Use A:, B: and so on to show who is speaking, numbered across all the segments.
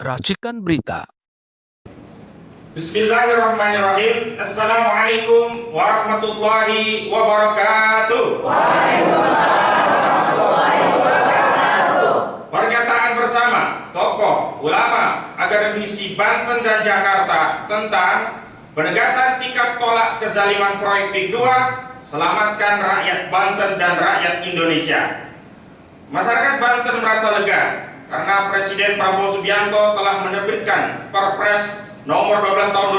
A: Racikan Berita.
B: Bismillahirrahmanirrahim. Assalamualaikum warahmatullahi wabarakatuh. Pernyataan bersama tokoh, ulama, akademisi Banten dan Jakarta tentang penegasan sikap tolak kezaliman proyek PIK 2, selamatkan rakyat Banten dan rakyat Indonesia. Masyarakat Banten merasa lega karena Presiden Prabowo Subianto telah menerbitkan Perpres nomor 12 tahun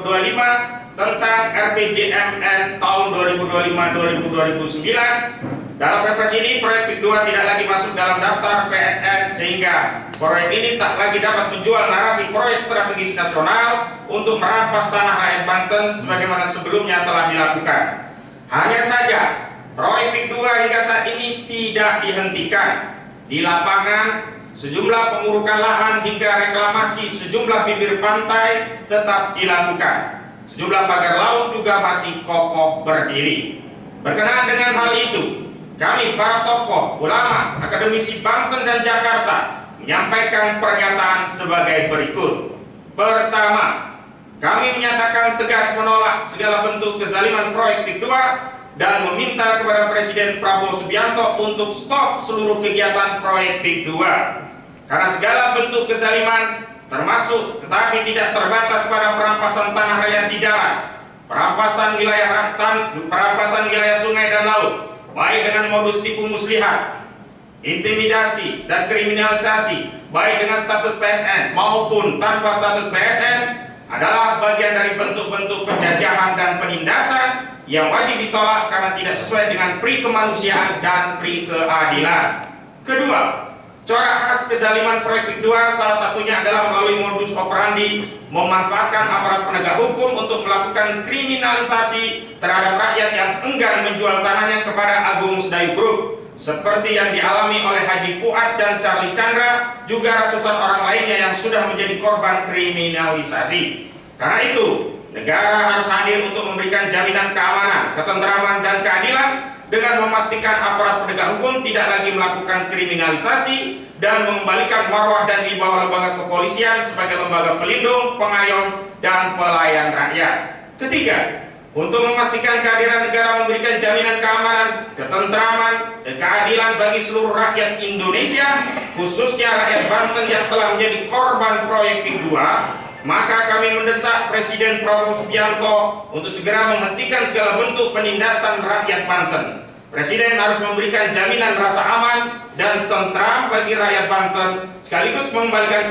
B: 2025 tentang RPJMN tahun 2025-2029. Dalam Perpres ini, proyek PIK 2 tidak lagi masuk dalam daftar PSN, sehingga proyek ini tak lagi dapat menjual narasi proyek strategis nasional untuk merampas tanah rakyat Banten sebagaimana sebelumnya telah dilakukan. Hanya saja, proyek PIK 2 hingga saat ini tidak dihentikan. Di lapangan, sejumlah pengurukan lahan hingga reklamasi sejumlah bibir pantai tetap dilakukan. Sejumlah pagar laut juga masih kokoh berdiri. Berkenaan dengan hal itu, kami para tokoh, ulama, akademisi Banten dan Jakarta menyampaikan pernyataan sebagai berikut. Pertama, kami menyatakan tegas menolak segala bentuk kezaliman proyek PIK 2 dan meminta kepada Presiden Prabowo Subianto untuk stop seluruh kegiatan proyek PIK 2. Karena segala bentuk kezaliman termasuk tetapi tidak terbatas pada perampasan tanah rakyat di darat, perampasan wilayah perampasan wilayah sungai dan laut, baik dengan modus tipu muslihat, intimidasi dan kriminalisasi, baik dengan status PSN maupun tanpa status PSN, adalah bagian dari bentuk-bentuk penjajahan dan penindasan yang wajib ditolak karena tidak sesuai dengan pri kemanusiaan dan pri keadilan. Kedua, corak khas kezaliman proyek PIK 2 salah satunya adalah melalui modus operandi memanfaatkan aparat penegak hukum untuk melakukan kriminalisasi terhadap rakyat yang enggan menjual tanahnya kepada Agung Sedayu Group, seperti yang dialami oleh Haji Fuad dan Charlie Chandra, juga ratusan orang lainnya yang sudah menjadi korban kriminalisasi. Karena itu, negara harus hadir untuk memberikan jaminan keamanan, ketentraman, dan keadilan dengan memastikan aparat penegak hukum tidak lagi melakukan kriminalisasi dan mengembalikan marwah dan wibawa lembaga kepolisian sebagai lembaga pelindung, pengayom, dan pelayan rakyat. Ketiga, untuk memastikan kehadiran negara memberikan jaminan keamanan, ketentraman, dan keadilan bagi seluruh rakyat Indonesia, khususnya rakyat Banten yang telah menjadi korban proyek PIK 2, maka kami mendesak Presiden Prabowo Subianto untuk segera menghentikan segala bentuk penindasan rakyat Banten. Presiden harus memberikan jaminan rasa aman dan tentram bagi rakyat Banten, sekaligus mengembalikan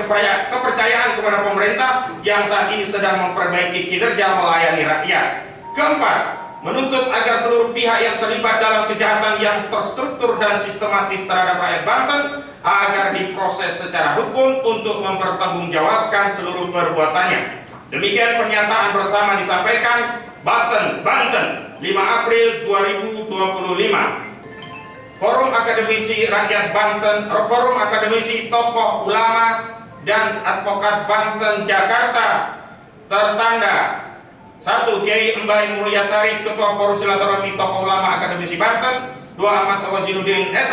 B: kepercayaan kepada pemerintah yang saat ini sedang memperbaiki kinerja melayani rakyat. Keempat, menuntut agar seluruh pihak yang terlibat dalam kejahatan yang terstruktur dan sistematis terhadap rakyat Banten agar diproses secara hukum untuk mempertanggungjawabkan seluruh perbuatannya. Demikian pernyataan bersama disampaikan Banten, 5 April 2025. Forum Akademisi Rakyat Banten, Forum Akademisi Tokoh Ulama dan Advokat Banten Jakarta tertanda 1. Kiai Mbah Mulyasari, Ketua Forum Silaturahmi Tokoh Ulama Akademisi Banten. 2. Ahmad Wazinuddin SH.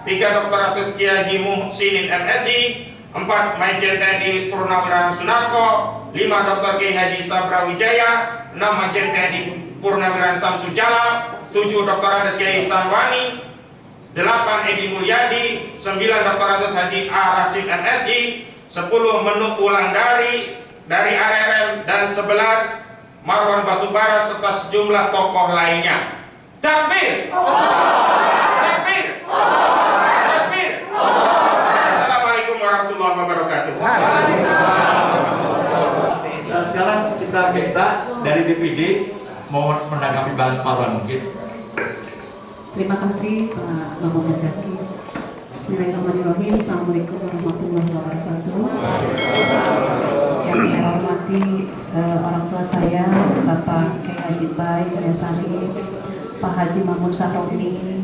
B: 3. Dr. Ratus Kiai Haji Muhsinin MSI. 4. Majen TNI Purnawirawan Sunarko. 5. Dr. Kiai Haji Sabra Wijaya. 6. Majen TNI Purnawirawan Samsu Jala. 7. Dr. Andes Kiai Sanwani. 8. Edi Mulyadi. 9. Dr. Ratus Haji A. Rasid MSI. 10. Menuk Wulandari dari ARM. Dan 11. Marwan Batubara serta sejumlah tokoh lainnya. Takbir! Takbir! Takbir! Assalamualaikum warahmatullahi wabarakatuh.
C: Dan sekarang kita minta dari DPD mau menanggapi bahan Marwan mungkin.
D: Terima kasih Pak Maman Mujaki. Bismillahirrahmanirrahim. Assalamualaikum warahmatullahi wabarakatuh. Yang saya hormati orang tua saya, Bapak Kiai Haji Bai Mulyasari, Pak Haji Mamun Sahroni,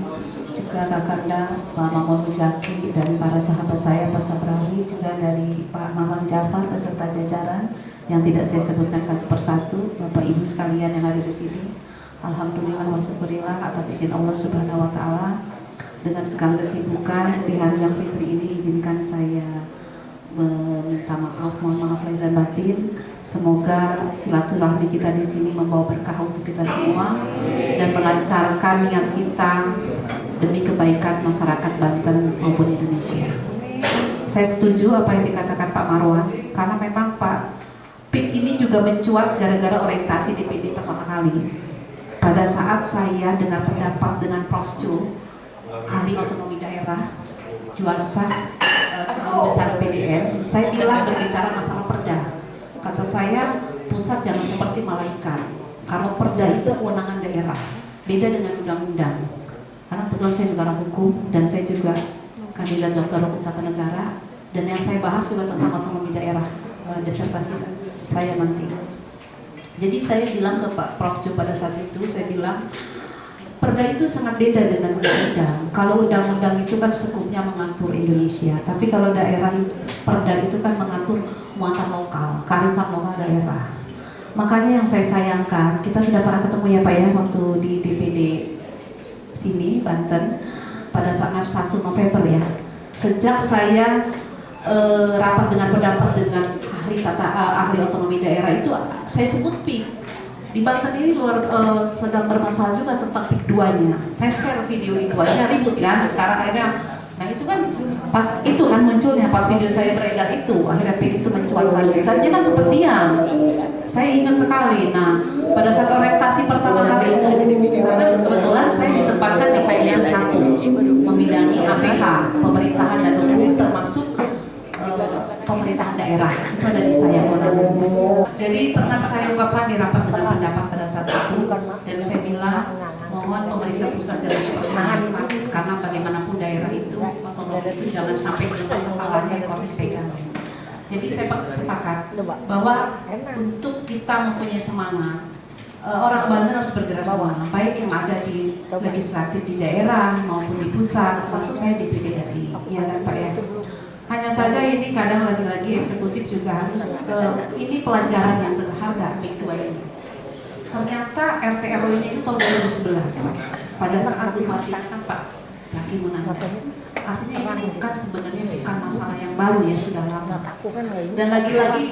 D: juga Kakanda Pak Mamun Mujaki, dan para sahabat saya Pak Sabrawi, juga dari Pak Maman Jafar beserta jajaran yang tidak saya sebutkan satu persatu, Bapak Ibu sekalian yang ada di sini. Alhamdulillah wa syukurillah atas izin Allah Subhanahu wa taala. Dengan segala kesibukan di hari yang fitri ini, izinkan saya meminta maaf Semoga silaturahmi kita di sini membawa berkah untuk kita semua dan melancarkan niat kita demi kebaikan masyarakat Banten maupun Indonesia. Saya setuju apa yang dikatakan Pak Marwan, karena memang Pak PIK ini juga mencuat gara-gara orientasi DPD pertama kali. Pada saat saya dengar pendapat dengan Prof. Chu, ahli otonomi daerah, Juarsa, Guru Besar PDN, saya bilang berbicara masalah perda. Kata saya, pusat jangan seperti malaikat. Kalau perda itu kewenangan daerah, beda dengan undang-undang. Karena kebetulan saya juga orang hukum dan saya juga kandidat dokter hukum tata negara, dan yang saya bahas juga tentang otonomi daerah, disertasi saya nanti. Jadi saya bilang ke Pak Prof. Chu pada saat itu, saya bilang perda itu sangat beda dengan undang-undang. Kalau undang-undang itu kan sekupnya mengatur Indonesia, tapi kalau daerah itu, perda itu kan mengatur muatan lokal, kearifan lokal daerah. Makanya yang saya sayangkan, kita sudah pernah ketemu ya Pak ya waktu di DPD sini Banten pada tanggal 1 November ya. Sejak saya rapat dengan pendapat dengan ahli otonomi daerah itu, saya sebut PIK. Di Banten ini sedang bermasalah juga tentang PIK 2-nya. Saya share video itu aja ribut kan. Sekarang akhirnya, nah itu kan pas itu kan munculnya pas video saya beredar itu, akhirnya PIK itu mencuat lagi. Tadinya kan seperti yang saya ingat sekali. Nah pada saat orientasi pertama kali itu, karena kebetulan saya ditempatkan di Komite 1 membidangi APH, pemerintahan dan hukum termasuk pemerintahan daerah, itu ada di saya. Jadi pernah saya ungkapkan di rapat dengan pendapat pada saat itu, dan saya bilang mohon pemerintah pusat jangan seperti malaikat, karena bagaimanapun daerah itu otonomi itu jangan sampai berubah kepalanya korban pegang. Jadi saya sepakat bahwa untuk kita mempunyai semangat, orang Banten harus bergerak semua, baik yang ada di legislatif di daerah maupun di pusat, termasuk saya di PDRI, ya kan Pak ya. Hanya saja ini kadang lagi-lagi eksekutif juga harus ini pelajaran yang berharga PIK 2 ini. Ternyata RT RW ini itu tahun 2011 pada saat bupati kan Pak Zaki menang. Artinya ini bukan sebenarnya bukan masalah yang baru ya, sudah lama. Dan lagi-lagi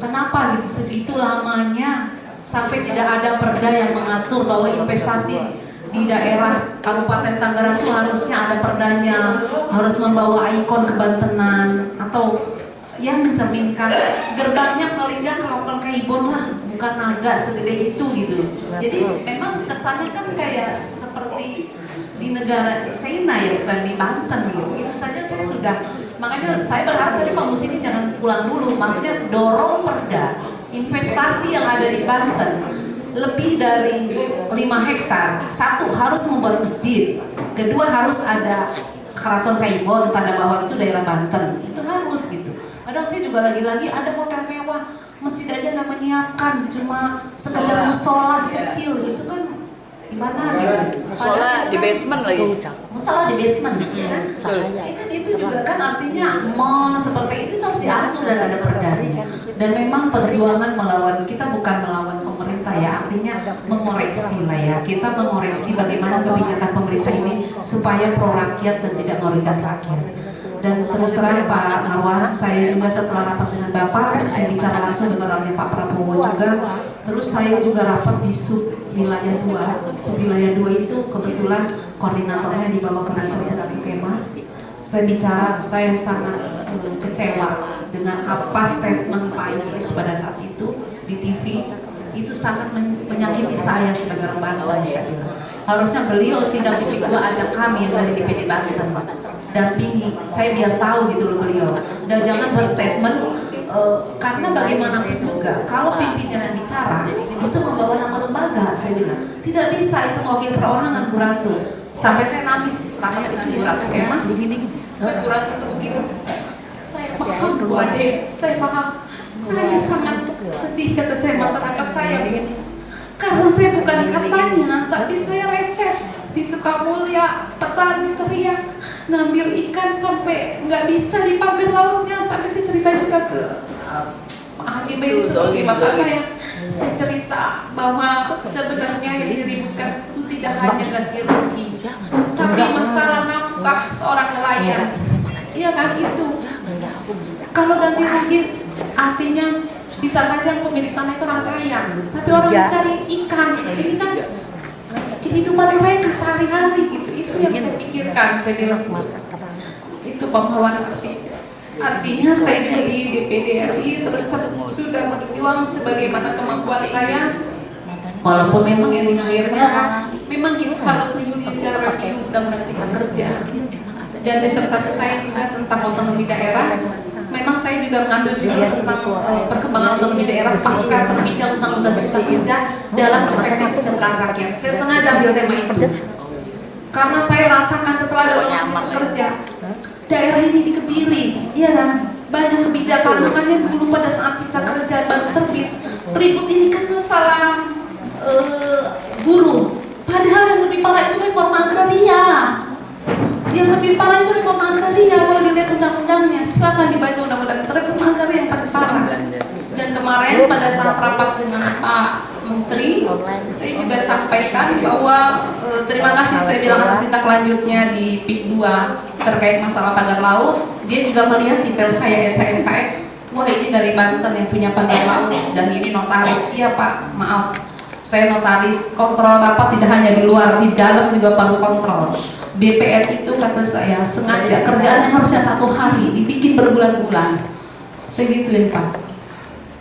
D: kenapa gitu segitu lamanya sampai tidak ada perda yang mengatur bahwa investasi di daerah Kabupaten Tangerang itu harusnya ada perdanya, harus membawa ikon kebantenan atau yang mencerminkan gerbangnya paling nggak Keraton Kaibon lah, bukan naga segede itu gitu. Jadi memang kesannya kan kayak seperti di negara China ya, bukan di Banten gitu. Itu saja saya sudah, makanya saya berharap tadi Pak Musini jangan pulang dulu, maksudnya dorong perda investasi yang ada di Banten lebih dari 5 hektar. Satu, harus membuat masjid. Kedua, harus ada Keraton Kaibon, tanda bahwa itu daerah Banten. Itu harus gitu. Padahal saya juga lagi-lagi ada hotel mewah, masjid aja nggak menyiapkan, cuma sekedar musola kecil gitu kan. Gimana gitu?
A: Musola di basement lagi.
D: Musola di basement, ya kan? Kan itu juga kan artinya mall seperti itu harus diatur dan ada perdanya. Dan memang perjuangan melawan, kita bukan melawan pemerintah ya, artinya mengoreksi lah ya. Kita mengoreksi bagaimana kebijakan pemerintah ini supaya pro rakyat dan tidak merugikan rakyat. Dan terus terang Pak Marwan, saya juga setelah rapat dengan Bapak, saya bicara langsung dengan orangnya Pak Prabowo juga. Terus saya juga rapat di Subwilayah 2. Subwilayah 2 itu kebetulan koordinatornya di bawah Koordinator Ratu Kemas. Saya bicara, saya sangat kecewa dengan apa statement Pak Idris pada saat itu di TV. Itu sangat menyakiti saya sebagai orang Banten, saya bilang. Harusnya beliau sidang PIK 2 ajak kami yang dari DPD Banten dampingi, saya biar tahu gitu loh beliau. Dan jangan berstatement karena bagaimanapun juga kalau pimpinan yang bicara itu membawa nama lembaga, saya bilang tidak bisa itu mewakili perorangan Bu Ratu. Sampai saya nangis tanya dengan Bu Ratu Kemas, Bu Ratu itu begini, saya paham Bu Ade, saya paham, saya sangat sedih kata saya, masyarakat saya begini. Karena saya bukan katanya, tapi saya reses di Sukamulya, petani teriak ngambil ikan sampai nggak bisa di pagar lautnya, sampai saya cerita juga ke Pak Haji Bayi sebagai bapak saya cerita bahwa sebenarnya yang diributkan itu tidak hanya ganti rugi, tapi masalah nafkah seorang nelayan. Iya kan itu. Kalau ganti rugi artinya
A: Bisa saja pemilik tanah itu orang kaya, tapi orang mencari ikan, ini kan kehidupan mereka sehari-hari gitu. Itu yang saya pikirkan. Saya bilang itu pemahaman artinya saya juga di DPD RI terus sudah berjuang sebagaimana kemampuan saya, walaupun memang yang akhirnya memang kita harus menyusun review undang-undang cipta kerja, dan disertasi saya juga tentang otonomi daerah. Memang saya juga mengambil juga tentang perkembangan otonomi daerah pasca terbitnya undang-undang cipta kerja dalam perspektif kesejahteraan rakyat. Saya sengaja ambil tema itu karena saya rasakan setelah ada undang-undang cipta kerja, daerah ini dikebiri, iya kan? Banyak kebijakan, makanya dulu pada saat cipta kerja baru terbit, ribut ini kan masalah buruh. Padahal yang lebih parah itu reforma agraria. Yang lebih parah itu reforma agraria. Kalau dilihat undang-undangnya, silakan dibaca undang-undang itu, reforma agraria yang paling parah. Dan kemarin pada saat rapat dengan Pak Menteri, saya juga sampaikan bahwa terima kasih saya bilang atas tindak lanjutnya di PIK 2 terkait masalah pagar laut. Dia juga melihat detail saya SMKF. Wah, ini dari Banten yang punya pagar laut dan ini notaris. Iya Pak, maaf, saya notaris. Kontrol Bapak tidak hanya di luar, di dalam juga harus kontrol. BPR itu kata saya sengaja kerjaannya harusnya 1 hari dibikin berbulan-bulan. Saya gituin Pak.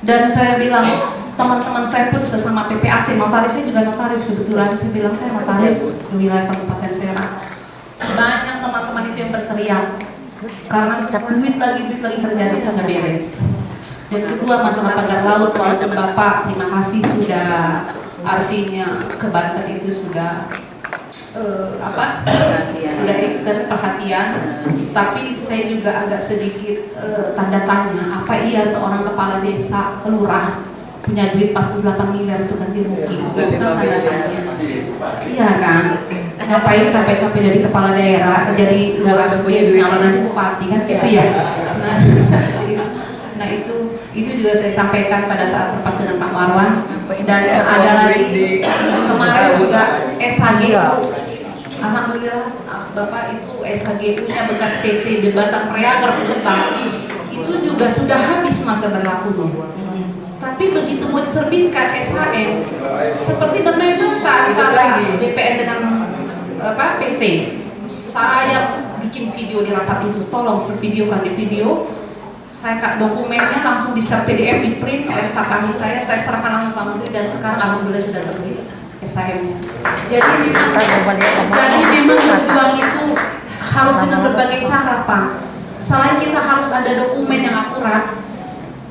A: Dan saya bilang teman-teman saya pun sesama PPAT, notarisnya juga notaris kebetulan. Saya bilang saya notaris di wilayah Kabupaten Serang. Banyak teman-teman itu yang berteriak karena duit lagi terjadi itu nggak beres. Dan kedua masalah pagar laut, walaupun Bapak terima kasih sudah artinya ke Banten itu sudah sudah exert perhatian, tapi saya juga agak sedikit tanda tanya, apa iya seorang kepala desa lurah punya duit 48 miliar untuk ganti rugi? Itu kan tanda tanya. Iya kan? Ngapain capek-capek dari kepala daerah jadi lurah, dia nyalon aja bupati kan gitu ya. Nah itu juga saya sampaikan pada saat rapat dengan Pak Marwan. Dan ada lagi kemarin juga SHGU, alhamdulillah Bapak itu SHGU-nya bekas PT Jembatan Preager Lebak itu juga sudah habis masa berlakunya. Tapi begitu mau diterbitkan SHM seperti bermain mata antara BPN dengan PT. Saya bikin video di rapat itu, tolong videokan di video. Saya dokumennya langsung di-share PDF, di print oleh staf kami saya serahkan langsung Pak Menteri, dan sekarang alhamdulillah sudah terbit SHM-nya. Jadi memang berjuang itu harus dengan berbagai cara Pak. Selain kita harus ada dokumen yang akurat,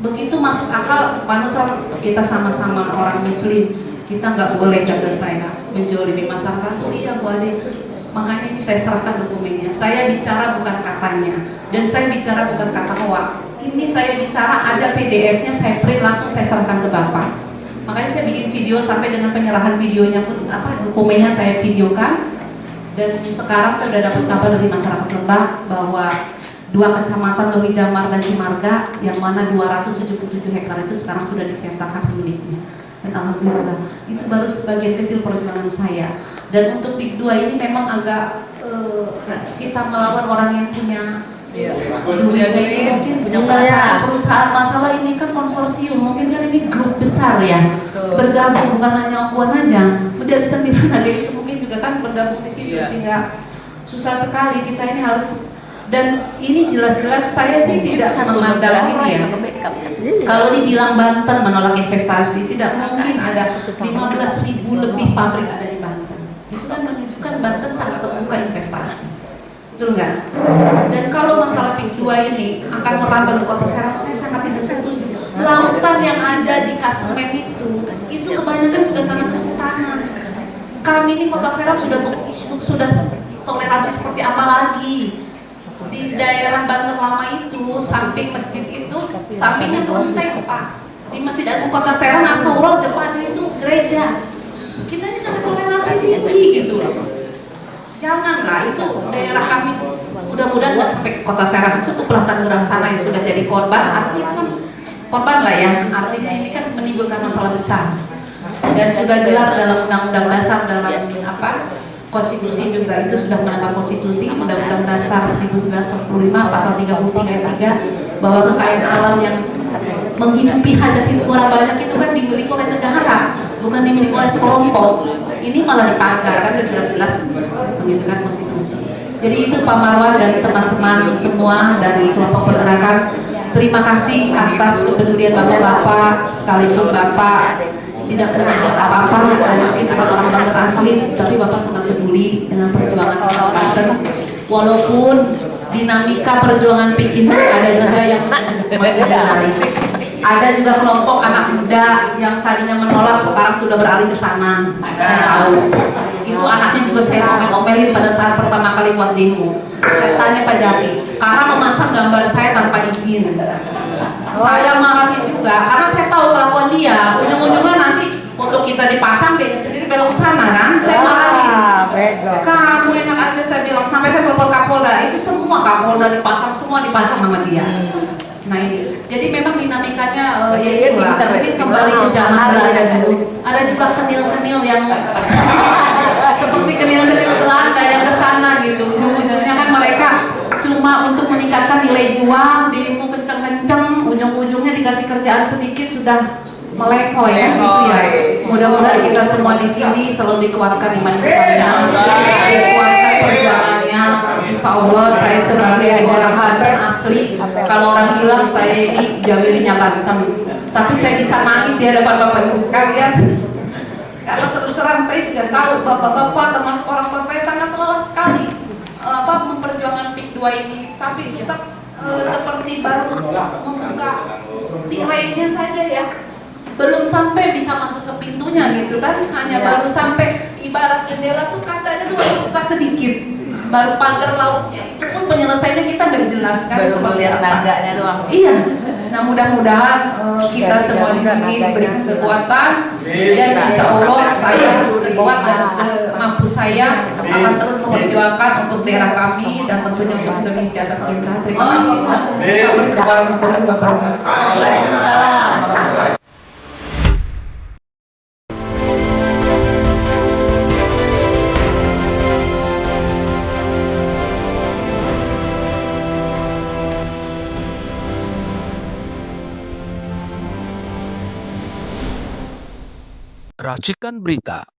A: begitu masuk akal Pak Nusron, kita sama-sama orang Muslim, kita nggak boleh kata saya menjolimi masyarakat. Oh iya Bu Ade, makanya ini saya serahkan dokumennya. Saya bicara bukan katanya, dan saya bicara bukan kata hoak. Ini saya bicara ada PDF-nya, saya print langsung saya serahkan ke Bapak. Makanya saya bikin video sampai dengan penyerahan videonya pun dokumennya saya videokan. Dan sekarang saya sudah dapat kabar dari masyarakat Lebak bahwa 2 kecamatan Lewi Damar dan Cimarga yang mana 277 hektar itu sekarang sudah dicetak hak miliknya. Dan alhamdulillah itu baru sebagian kecil perjuangan saya. Dan untuk PIK 2 ini memang agak kita melawan orang yang punya mungkin perusahaan, masalah ini kan konsorsium, mungkin kan ini grup besar ya, bergabung bukan hanya Puan aja, dari 9 ada itu mungkin juga kan bergabung di situ, sehingga susah sekali kita ini harus. Dan ini jelas-jelas saya sih tidak memandang ini ya, kalau dibilang Banten menolak investasi, tidak mungkin ada 15.000 lebih pabrik ada di Banten. Itu kan menunjukkan Banten sangat terbuka investasi. Betul nggak? Dan kalau masalah PIK 2 ini akan merambah ke Kota Serang, saya sangat tidak setuju. Lautan yang ada di Kasemen itu kebanyakan juga tanah kesultanan. Kami ini Kota Serang sudah toleransi seperti apa lagi? Di daerah Banten Lama itu, samping masjid itu, sampingnya kelenteng Pak. Di Masjid Agung Kota Serang, Asaurah depannya itu gereja. Kita ini sangat toleransi tinggi gitu loh. Janganlah itu daerah kami, mudah-mudahan nggak sampai ke Kota Serang, cukuplah Tangerang sana yang sudah jadi korban, artinya itu kan korban lah ya, artinya ini kan menimbulkan masalah besar. Dan sudah jelas dalam Undang-Undang Dasar, dalam konstitusi juga itu sudah menetapkan konstitusi, Undang-Undang Dasar 1945 pasal 33 ayat 3 bahwa kekayaan alam yang menghidupi hajat hidup orang banyak itu kan dimiliki oleh negara, bukan dimiliki oleh sekelompok. Ini malah dipagar kan udah jelas-jelas begitu kan konstitusi. Jadi itu Pak Marwan dan teman-teman semua dari kelompok pergerakan, terima kasih atas kepedulian Bapak-bapak, sekalipun Bapak tidak pernah ingat apa-apa dan mungkin bukan orang Banten asli, tapi Bapak sangat peduli dengan perjuangan orang Banten. Walaupun dinamika perjuangan PIK ini ada juga yang lari. Ada juga kelompok anak muda yang tadinya menolak sekarang sudah beralih ke sana. Saya tahu. Itu anaknya juga saya omel-omelin pada saat pertama kali buat demo. Saya tanya Pak Jaki, karena memasang gambar saya tanpa izin. Saya marahin juga karena saya tahu kelakuan dia. Ujung-ujungnya nanti foto kita dipasang, dia sendiri belok ke sana kan. Saya marahin. Kamu enak aja, saya bilang, sampai saya telepon Kapolda, itu semua Kapolda dipasang, semua dipasang sama dia. Nah ini, jadi memang dinamikanya ya itulah, mungkin kembali ke zaman Belanda dulu. Ada juga kenil-kenil yang seperti kenil-kenil Belanda yang kesana gitu. Ujung-ujungnya kan mereka cuma untuk meningkatkan nilai jual, demo kenceng-kenceng, ujung-ujungnya dikasih kerjaan sedikit sudah meleko ya gitu ya. Mudah-mudahan kita semua di sini selalu dikuatkan iman Islamnya, dikuatkan perjuangannya. Insya Allah saya sebagai orang Banten asli, kalau orang bilang saya ini Jawirinya Banten, tapi saya bisa nangis di hadapan Bapak Ibu sekalian. Karena terus terang saya tidak tahu bapak-bapak termasuk orang tua saya sangat lelah sekali memperjuangkan PIK 2 ini, tapi tetap seperti baru membuka tirainya saja ya. Belum sampai bisa masuk ke pintunya gitu kan, hanya baru sampai ibarat jendela tuh kacanya tuh baru buka sedikit, baru pagar lautnya itu pun penyelesaiannya kita nggak jelas kan seperti apa.
E: Doang.
A: Iya, nah mudah-mudahan kita semua di sini diberikan kekuatan dan insya Allah saya sekuat dan semampu saya akan terus memperjuangkan untuk daerah kami dan tentunya untuk Indonesia tercinta. Terima kasih. Assalamualaikum warahmatullahi wabarakatuh.
F: Racikan Berita